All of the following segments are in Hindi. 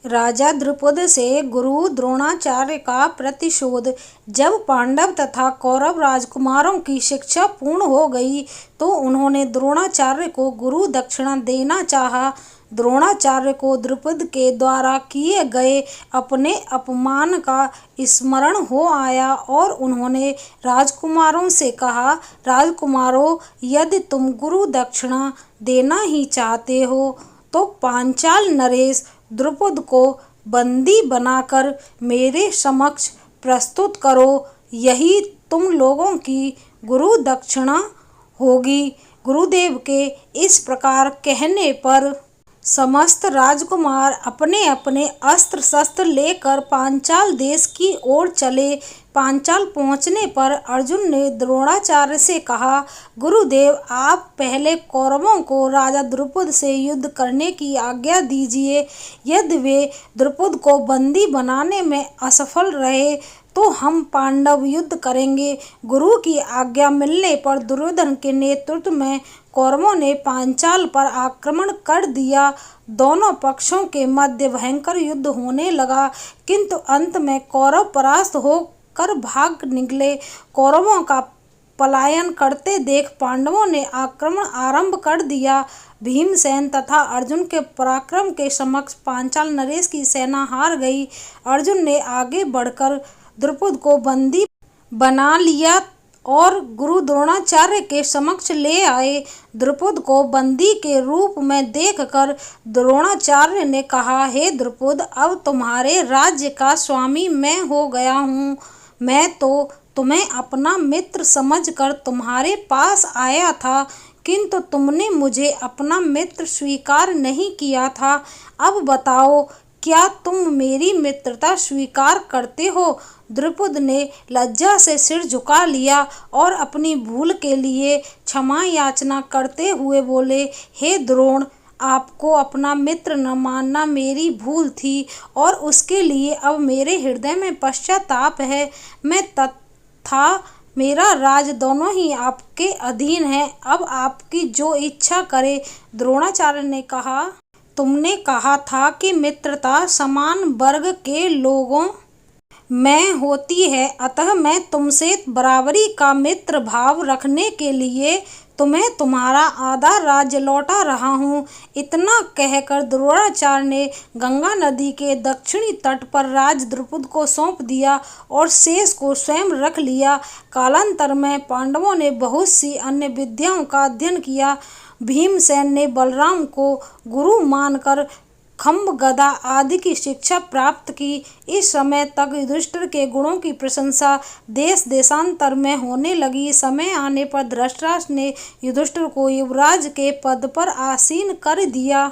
राजा द्रुपद से गुरु द्रोणाचार्य का प्रतिशोध। जब पांडव तथा कौरव राजकुमारों की शिक्षा पूर्ण हो गई तो उन्होंने द्रोणाचार्य को गुरु दक्षिणा देना चाहा। द्रोणाचार्य को द्रुपद के द्वारा किए गए अपने अपमान का स्मरण हो आया और उन्होंने राजकुमारों से कहा, राजकुमारों, यदि तुम गुरु दक्षिणा देना ही चाहते हो तो पांचाल नरेश द्रुपद को बंदी बनाकर मेरे समक्ष प्रस्तुत करो। यही तुम लोगों की गुरु दक्षिणा होगी। गुरुदेव के इस प्रकार कहने पर समस्त राजकुमार अपने अपने अस्त्र शस्त्र लेकर पांचाल देश की ओर चले। पांचाल पहुंचने पर अर्जुन ने द्रोणाचार्य से कहा, गुरुदेव, आप पहले कौरवों को राजा द्रुपद से युद्ध करने की आज्ञा दीजिए। यदि वे द्रुपद को बंदी बनाने में असफल रहे तो हम पांडव युद्ध करेंगे। गुरु की आज्ञा मिलने पर दुर्योधन के नेतृत्व में कौरवों ने पांचाल पर आक्रमण कर दिया। दोनों पक्षों के मध्य भयंकर युद्ध होने लगा, किंतु अंत में कौरव परास्त होकर भाग निकले। कौरवों का पलायन करते देख पांडवों ने आक्रमण आरंभ कर दिया। भीमसेन तथा अर्जुन के पराक्रम के समक्ष पांचाल नरेश की सेना हार गई। अर्जुन ने आगे बढ़कर द्रुपद को बंदी बना लिया और गुरु द्रोणाचार्य के समक्ष ले आए। द्रुपद को बंदी के रूप में देखकर द्रोणाचार्य ने कहा, हे द्रुपद, अब तुम्हारे राज्य का स्वामी मैं हो गया हूँ। मैं तो तुम्हें अपना मित्र समझकर तुम्हारे पास आया था, किंतु तुमने मुझे अपना मित्र स्वीकार नहीं किया था। अब बताओ, क्या तुम मेरी मित्रता स्वीकार करते हो? द्रुपद ने लज्जा से सिर झुका लिया और अपनी भूल के लिए क्षमा याचना करते हुए बोले, हे द्रोण, आपको अपना मित्र न मानना मेरी भूल थी और उसके लिए अब मेरे हृदय में पश्चाताप है। मैं तथा मेरा राज दोनों ही आपके अधीन है। अब आपकी जो इच्छा करे। द्रोणाचार्य ने कहा, तुमने कहा था कि मित्रता समान वर्ग के लोगों में होती है, अतः मैं तुमसे बराबरी का मित्र भाव रखने के लिए तुम्हें तुम्हारा आधा राज्य लौटा रहा हूँ। इतना कहकर द्रोणाचार्य ने गंगा नदी के दक्षिणी तट पर राज द्रुपद को सौंप दिया और शेष को स्वयं रख लिया। कालांतर में पांडवों ने बहुत सी अन्य विद्याओं का अध्ययन किया। भीमसेन ने बलराम को गुरु मानकर खम्भ गदा आदि की शिक्षा प्राप्त की। इस समय तक युधिष्ठिर के गुणों की प्रशंसा देश देशांतर में होने लगी। समय आने पर धृतराष्ट्र ने युधिष्ठिर को युवराज के पद पर आसीन कर दिया।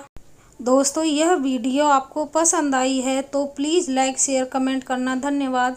दोस्तों, यह वीडियो आपको पसंद आई है तो प्लीज़ लाइक, शेयर, कमेंट करना। धन्यवाद।